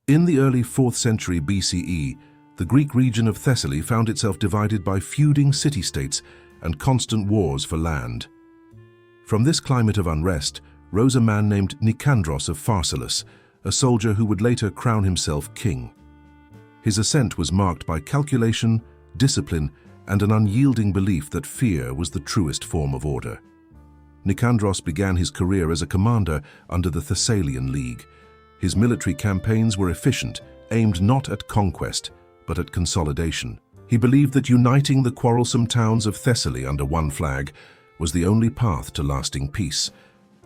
In the early 4th century BCE, the Greek region of Thessaly found itself divided by feuding city-states and constant wars for land. From this climate of unrest rose a man named Nicandros of Thessaly, a soldier who would later crown himself king. His ascent was marked by calculation, discipline, and an unyielding belief that fear was the truest form of order. Nicandros began his career as a commander under the Thessalian League. His military campaigns were efficient, aimed not at conquest, but at consolidation. He believed that uniting the quarrelsome towns of Thessaly under one flag was the only path to lasting peace.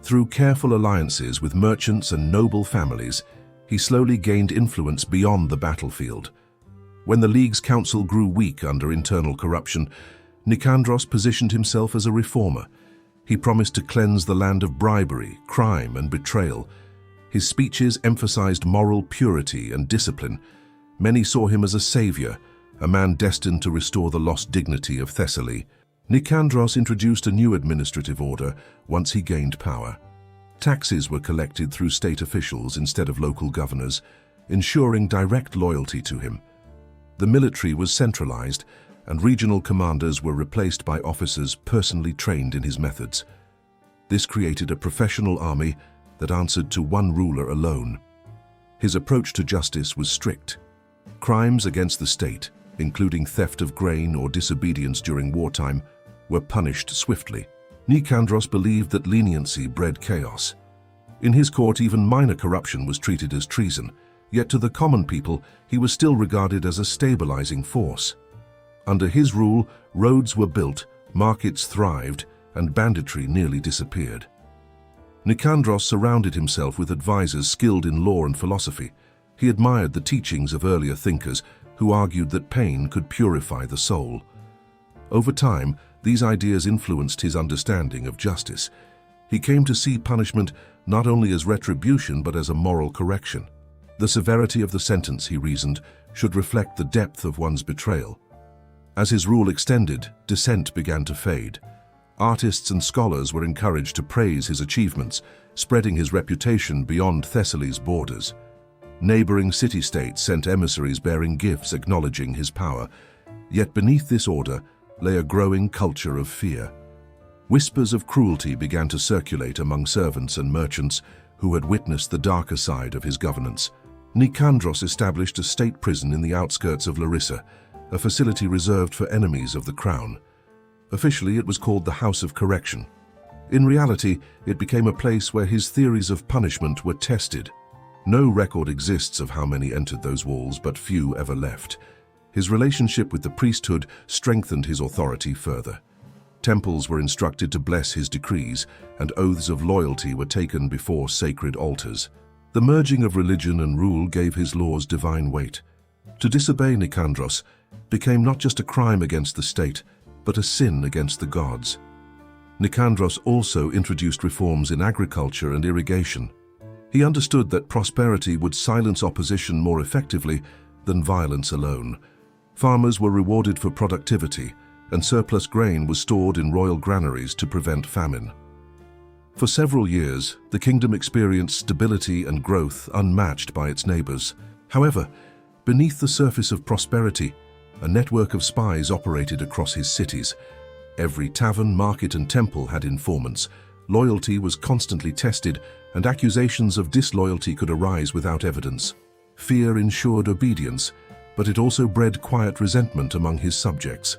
Through careful alliances with merchants and noble families, he slowly gained influence beyond the battlefield. When the League's council grew weak under internal corruption, Nicandros positioned himself as a reformer. He promised to cleanse the land of bribery, crime, and betrayal. His speeches emphasized moral purity and discipline. Many saw him as a savior, a man destined to restore the lost dignity of Thessaly. Nicandros introduced a new administrative order once he gained power. Taxes were collected through state officials instead of local governors, ensuring direct loyalty to him. The military was centralized, and regional commanders were replaced by officers personally trained in his methods. This created a professional army that answered to one ruler alone. His approach to justice was strict. Crimes against the state, including theft of grain or disobedience during wartime, were punished swiftly. Nicandros believed that leniency bred chaos. In his court, even minor corruption was treated as treason, yet to the common people, he was still regarded as a stabilizing force. Under his rule, roads were built, markets thrived, and banditry nearly disappeared. Nicandros surrounded himself with advisors skilled in law and philosophy. He admired the teachings of earlier thinkers who argued that pain could purify the soul. Over time, these ideas influenced his understanding of justice. He came to see punishment not only as retribution but as a moral correction. The severity of the sentence, he reasoned, should reflect the depth of one's betrayal. As his rule extended, dissent began to fade. Artists and scholars were encouraged to praise his achievements, spreading his reputation beyond Thessaly's borders. Neighboring city-states sent emissaries bearing gifts acknowledging his power. Yet beneath this order lay a growing culture of fear. Whispers of cruelty began to circulate among servants and merchants who had witnessed the darker side of his governance. Nicandros established a state prison in the outskirts of Larissa, a facility reserved for enemies of the crown. Officially, it was called the House of Correction. In reality, it became a place where his theories of punishment were tested. No record exists of how many entered those walls, but few ever left. His relationship with the priesthood strengthened his authority further. Temples were instructed to bless his decrees, and oaths of loyalty were taken before sacred altars. The merging of religion and rule gave his laws divine weight. To disobey Nicandros became not just a crime against the state, but a sin against the gods. Nicandros also introduced reforms in agriculture and irrigation. He understood that prosperity would silence opposition more effectively than violence alone. Farmers were rewarded for productivity, and surplus grain was stored in royal granaries to prevent famine. For several years, the kingdom experienced stability and growth unmatched by its neighbors. However, beneath the surface of prosperity, a network of spies operated across his cities. Every tavern, market, and temple had informants. Loyalty was constantly tested, and accusations of disloyalty could arise without evidence. Fear ensured obedience, but it also bred quiet resentment among his subjects.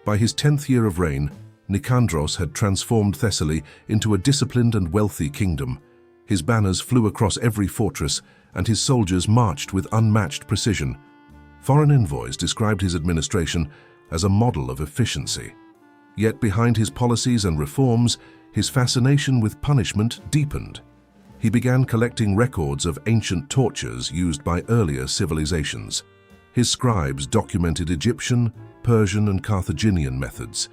By his 10th year of reign, Nicandros had transformed Thessaly into a disciplined and wealthy kingdom. His banners flew across every fortress, and his soldiers marched with unmatched precision. Foreign envoys described his administration as a model of efficiency. Yet behind his policies and reforms, his fascination with punishment deepened. He began collecting records of ancient tortures used by earlier civilizations. His scribes documented Egyptian, Persian, and Carthaginian methods.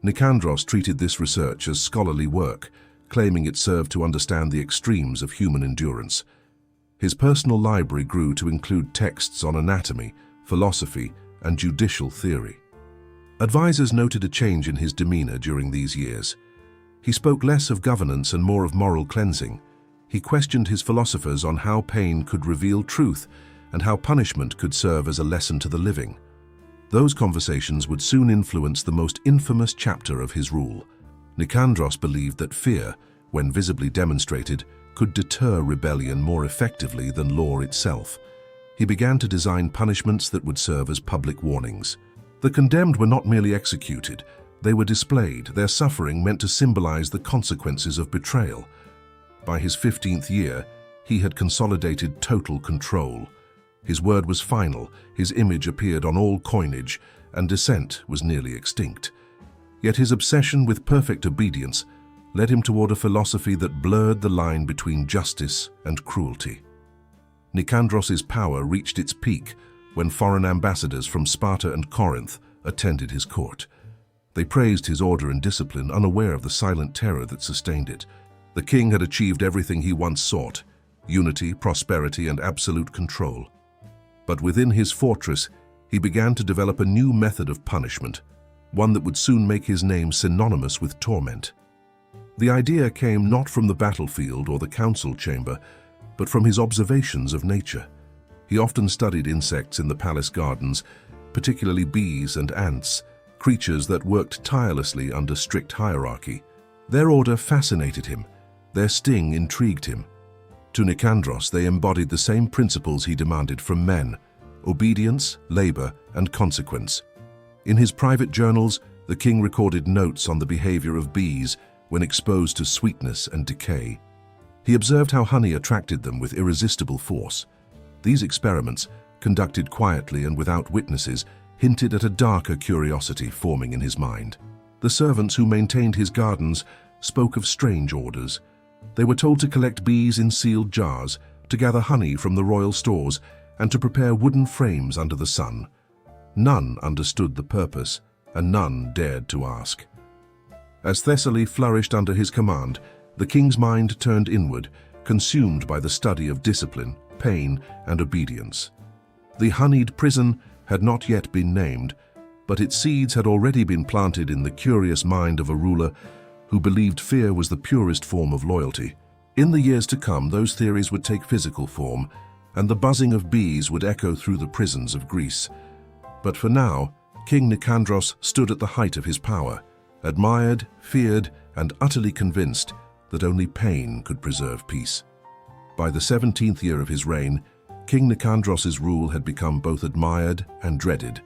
Nicandros treated this research as scholarly work, claiming it served to understand the extremes of human endurance. His personal library grew to include texts on anatomy, philosophy, and judicial theory. Advisors noted a change in his demeanor during these years. He spoke less of governance and more of moral cleansing. He questioned his philosophers on how pain could reveal truth and how punishment could serve as a lesson to the living. Those conversations would soon influence the most infamous chapter of his rule. Nicandros believed that fear, when visibly demonstrated, could deter rebellion more effectively than law itself. He began to design punishments that would serve as public warnings. The condemned were not merely executed, they were displayed. Their suffering meant to symbolize the consequences of betrayal. By his 15th year, he had consolidated total control. His word was final, his image appeared on all coinage, and dissent was nearly extinct. Yet his obsession with perfect obedience led him toward a philosophy that blurred the line between justice and cruelty. Nicandros's power reached its peak when foreign ambassadors from Sparta and Corinth attended his court. They praised his order and discipline, unaware of the silent terror that sustained it. The king had achieved everything he once sought: unity, prosperity, and absolute control. But within his fortress, he began to develop a new method of punishment, one that would soon make his name synonymous with torment. The idea came not from the battlefield or the council chamber, but from his observations of nature. He often studied insects in the palace gardens, particularly bees and ants, creatures that worked tirelessly under strict hierarchy. Their order fascinated him, their sting intrigued him. To Nicandros, they embodied the same principles he demanded from men: obedience, labor, and consequence. In his private journals, the king recorded notes on the behavior of bees when exposed to sweetness and decay. He observed how honey attracted them with irresistible force. These experiments, conducted quietly and without witnesses, hinted at a darker curiosity forming in his mind. The servants who maintained his gardens spoke of strange orders. They were told to collect bees in sealed jars, to gather honey from the royal stores, and to prepare wooden frames under the sun. None understood the purpose, and none dared to ask. As Thessaly flourished under his command, the king's mind turned inward, consumed by the study of discipline, pain, and obedience. The honeyed prison had not yet been named, but its seeds had already been planted in the curious mind of a ruler who believed fear was the purest form of loyalty. In the years to come, those theories would take physical form, and the buzzing of bees would echo through the prisons of Greece. But for now, King Nikandros stood at the height of his power, admired, feared, and utterly convinced that only pain could preserve peace. By the 17th year of his reign, King Nicandros's rule had become both admired and dreaded.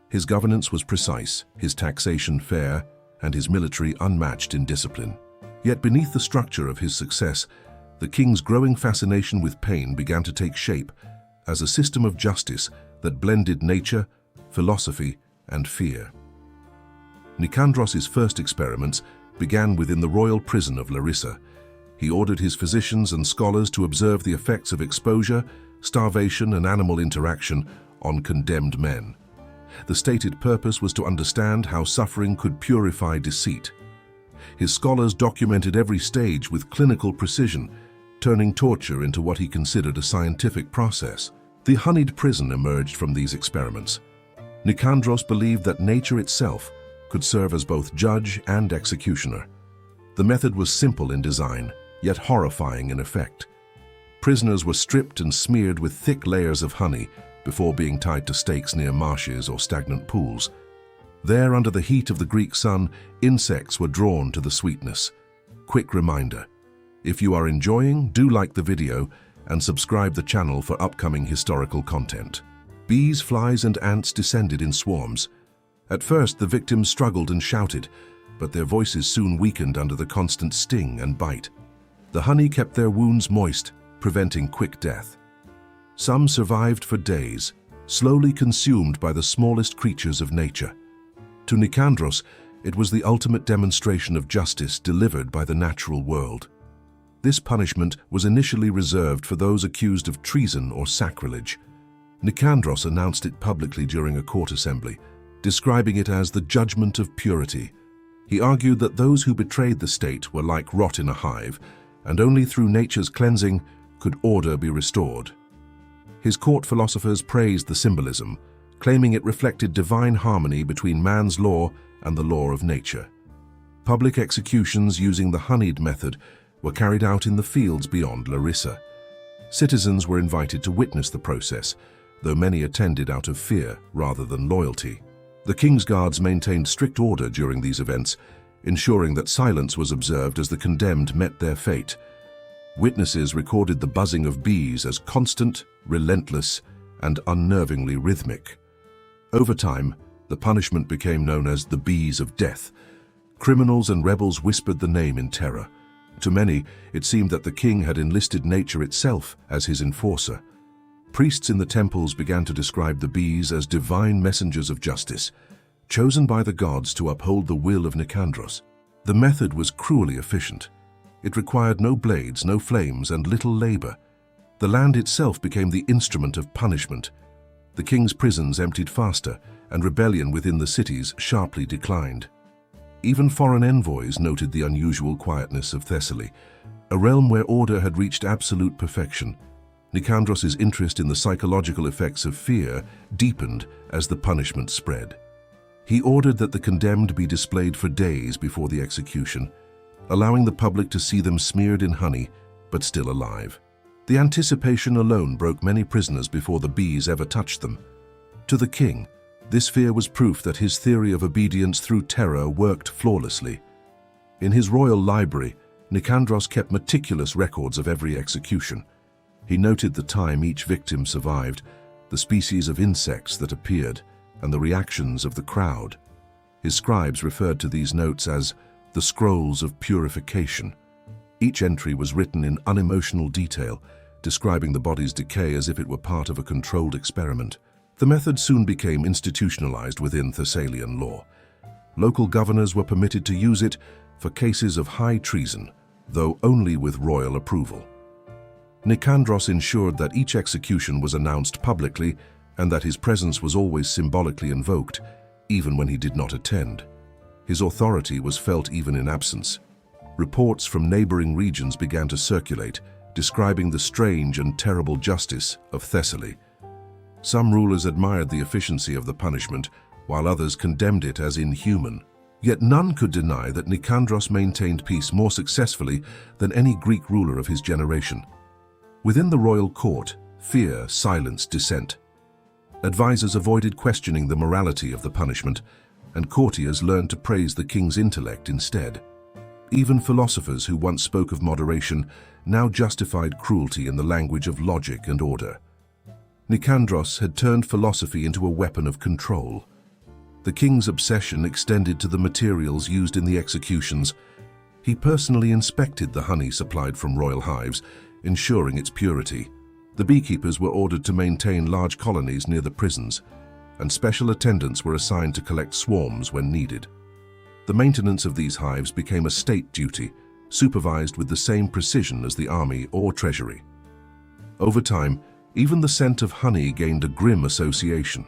His governance was precise, his taxation fair, and his military unmatched in discipline. Yet beneath the structure of his success, the king's growing fascination with pain began to take shape as a system of justice that blended nature, philosophy, and fear. Nicandros's first experiments began within the royal prison of Larissa. He ordered his physicians and scholars to observe the effects of exposure, starvation, and animal interaction on condemned men. The stated purpose was to understand how suffering could purify deceit. His scholars documented every stage with clinical precision, turning torture into what he considered a scientific process. The honeyed prison emerged from these experiments. Nicandros believed that nature itself could serve as both judge and executioner. The method was simple in design, yet horrifying in effect. Prisoners were stripped and smeared with thick layers of honey before being tied to stakes near marshes or stagnant pools. There, under the heat of the Greek sun, insects were drawn to the sweetness. Quick reminder: if you are enjoying, do like the video and subscribe the channel for upcoming historical content. Bees, flies, and ants descended in swarms. At first, the victims struggled and shouted, but their voices soon weakened under the constant sting and bite. The honey kept their wounds moist, preventing quick death. Some survived for days, slowly consumed by the smallest creatures of nature. To Nicandros, it was the ultimate demonstration of justice delivered by the natural world. This punishment was initially reserved for those accused of treason or sacrilege. Nicandros announced it publicly during a court assembly, describing it as the judgment of purity. He argued that those who betrayed the state were like rot in a hive, and only through nature's cleansing could order be restored. His court philosophers praised the symbolism, claiming it reflected divine harmony between man's law and the law of nature. Public executions using the honeyed method were carried out in the fields beyond Larissa. Citizens were invited to witness the process, though many attended out of fear rather than loyalty. The king's guards maintained strict order during these events, ensuring that silence was observed as the condemned met their fate. Witnesses recorded the buzzing of bees as constant, relentless, and unnervingly rhythmic. Over time, the punishment became known as the bees of death. Criminals and rebels whispered the name in terror. To many, it seemed that the king had enlisted nature itself as his enforcer. Priests in the temples began to describe the bees as divine messengers of justice, chosen by the gods to uphold the will of Nicandros. The method was cruelly efficient. It required no blades, no flames, and little labor. The land itself became the instrument of punishment. The king's prisons emptied faster, and rebellion within the cities sharply declined. Even foreign envoys noted the unusual quietness of Thessaly, a realm where order had reached absolute perfection. Nicandros' interest in the psychological effects of fear deepened as the punishment spread. He ordered that the condemned be displayed for days before the execution, allowing the public to see them smeared in honey, but still alive. The anticipation alone broke many prisoners before the bees ever touched them. To the king, this fear was proof that his theory of obedience through terror worked flawlessly. In his royal library, Nicandros kept meticulous records of every execution. He noted the time each victim survived, the species of insects that appeared, and the reactions of the crowd. His scribes referred to these notes as the scrolls of purification. Each entry was written in unemotional detail, describing the body's decay as if it were part of a controlled experiment. The method soon became institutionalized within Thessalian law. Local governors were permitted to use it for cases of high treason, though only with royal approval. Nicandros ensured that each execution was announced publicly and that his presence was always symbolically invoked, even when he did not attend. His authority was felt even in absence. Reports from neighboring regions began to circulate, describing the strange and terrible justice of Thessaly. Some rulers admired the efficiency of the punishment, while others condemned it as inhuman. Yet none could deny that Nicandros maintained peace more successfully than any Greek ruler of his generation. Within the royal court, fear silenced dissent. Advisors avoided questioning the morality of the punishment, and courtiers learned to praise the king's intellect instead. Even philosophers who once spoke of moderation now justified cruelty in the language of logic and order. Nicandros had turned philosophy into a weapon of control. The king's obsession extended to the materials used in the executions. He personally inspected the honey supplied from royal hives, ensuring its purity. The beekeepers were ordered to maintain large colonies near the prisons, and special attendants were assigned to collect swarms when needed. The maintenance of these hives became a state duty, supervised with the same precision as the army or treasury. Over time, even the scent of honey gained a grim association.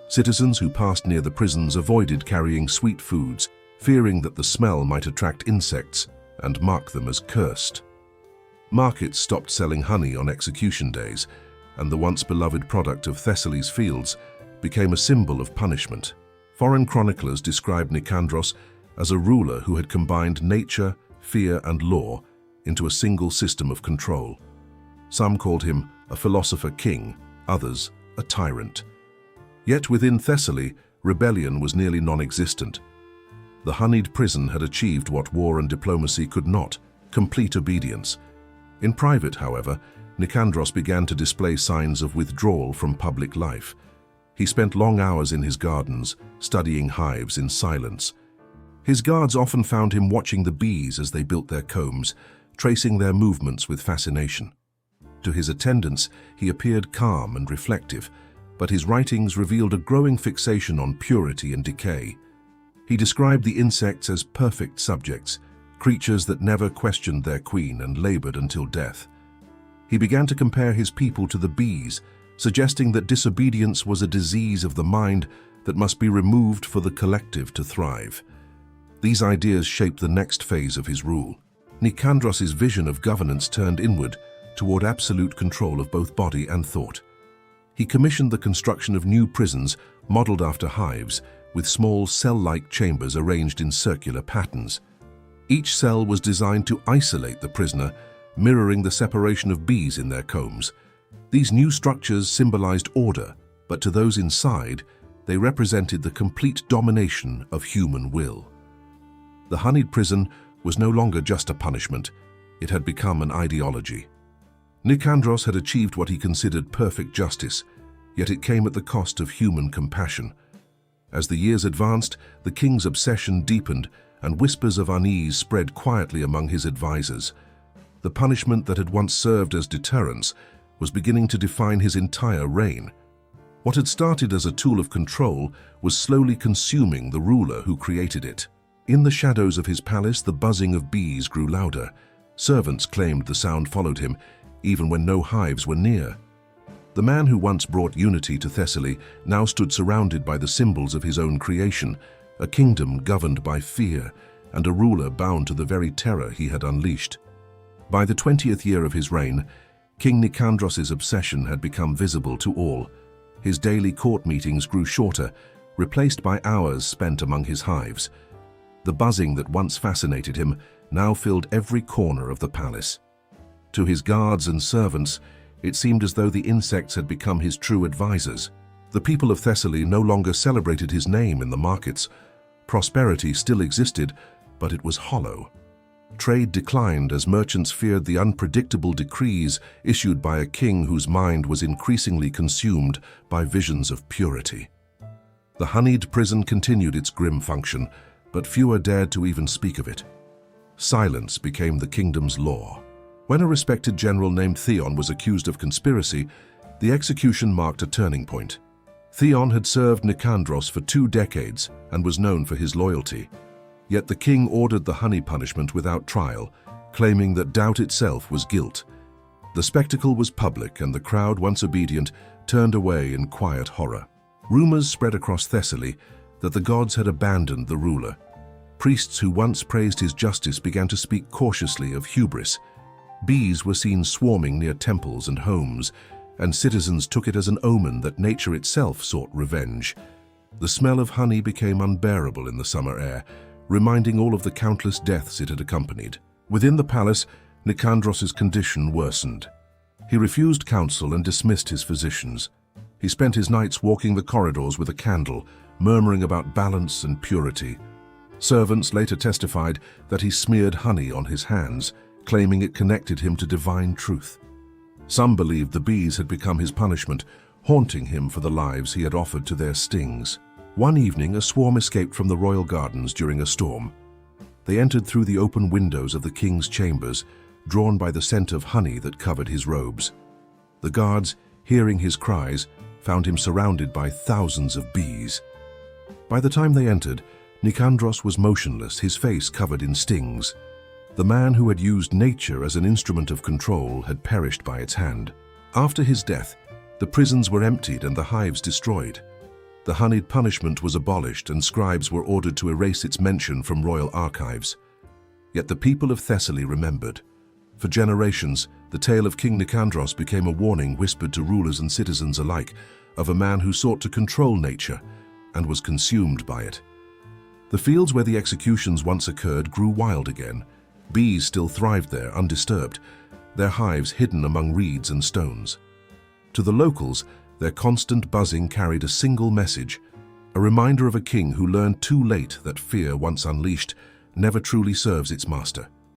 Citizens who passed near the prisons avoided carrying sweet foods, fearing that the smell might attract insects and mark them as cursed. Markets stopped selling honey on execution days, and the once beloved product of Thessaly's fields became a symbol of punishment. Foreign chroniclers described Nicandros as a ruler who had combined nature, fear, and law into a single system of control. Some called him a philosopher-king, others a tyrant. Yet within Thessaly, rebellion was nearly non-existent. The honeyed prison had achieved what war and diplomacy could not: complete obedience. In private, however, Nicandros began to display signs of withdrawal from public life. He spent long hours in his gardens, studying hives in silence. His guards often found him watching the bees as they built their combs, tracing their movements with fascination. To his attendants, he appeared calm and reflective, but his writings revealed a growing fixation on purity and decay. He described the insects as perfect subjects, creatures that never questioned their queen and labored until death. He began to compare his people to the bees, suggesting that disobedience was a disease of the mind that must be removed for the collective to thrive. These ideas shaped the next phase of his rule. Nicandros' vision of governance turned inward, toward absolute control of both body and thought. He commissioned the construction of new prisons modeled after hives, with small cell-like chambers arranged in circular patterns. Each cell was designed to isolate the prisoner, mirroring the separation of bees in their combs. These new structures symbolized order, but to those inside, they represented the complete domination of human will. The honeyed prison was no longer just a punishment, it had become an ideology. Nicandros had achieved what he considered perfect justice, yet it came at the cost of human compassion. As the years advanced, the king's obsession deepened, and whispers of unease spread quietly among his advisors. The punishment that had once served as deterrence was beginning to define his entire reign. What had started as a tool of control was slowly consuming the ruler who created it. In the shadows of his palace, the buzzing of bees grew louder. Servants claimed the sound followed him, even when no hives were near. The man who once brought unity to Thessaly now stood surrounded by the symbols of his own creation, a kingdom governed by fear, and a ruler bound to the very terror he had unleashed. By the 20th year of his reign, King Nikandros' obsession had become visible to all. His daily court meetings grew shorter, replaced by hours spent among his hives. The buzzing that once fascinated him now filled every corner of the palace. To his guards and servants, it seemed as though the insects had become his true advisors. The people of Thessaly no longer celebrated his name in the markets. Prosperity still existed, but it was hollow. Trade declined as merchants feared the unpredictable decrees issued by a king whose mind was increasingly consumed by visions of purity. The honeyed prison continued its grim function, but fewer dared to even speak of it. Silence became the kingdom's law. When a respected general named Theon was accused of conspiracy, the execution marked a turning point. Theon had served Nicandros for 2 decades and was known for his loyalty. Yet the king ordered the honey punishment without trial, claiming that doubt itself was guilt. The spectacle was public, and the crowd, once obedient, turned away in quiet horror. Rumors spread across Thessaly that the gods had abandoned the ruler. Priests who once praised his justice began to speak cautiously of hubris. Bees were seen swarming near temples and homes, and citizens took it as an omen that nature itself sought revenge. The smell of honey became unbearable in the summer air, reminding all of the countless deaths it had accompanied. Within the palace, Nicandros' condition worsened. He refused counsel and dismissed his physicians. He spent his nights walking the corridors with a candle, murmuring about balance and purity. Servants later testified that he smeared honey on his hands, claiming it connected him to divine truth. Some believed the bees had become his punishment, haunting him for the lives he had offered to their stings. One evening, a swarm escaped from the royal gardens during a storm. They entered through the open windows of the king's chambers, drawn by the scent of honey that covered his robes. The guards, hearing his cries, found him surrounded by thousands of bees. By the time they entered, Nicandros was motionless, his face covered in stings. The man who had used nature as an instrument of control had perished by its hand. After his death, the prisons were emptied and the hives destroyed. The honeyed punishment was abolished, and scribes were ordered to erase its mention from royal archives. Yet the people of Thessaly remembered. For generations, the tale of King Nikandros became a warning whispered to rulers and citizens alike of a man who sought to control nature and was consumed by it. The fields where the executions once occurred grew wild again. Bees still thrived there, undisturbed, their hives hidden among reeds and stones. To the locals, their constant buzzing carried a single message, a reminder of a king who learned too late that fear, once unleashed, never truly serves its master.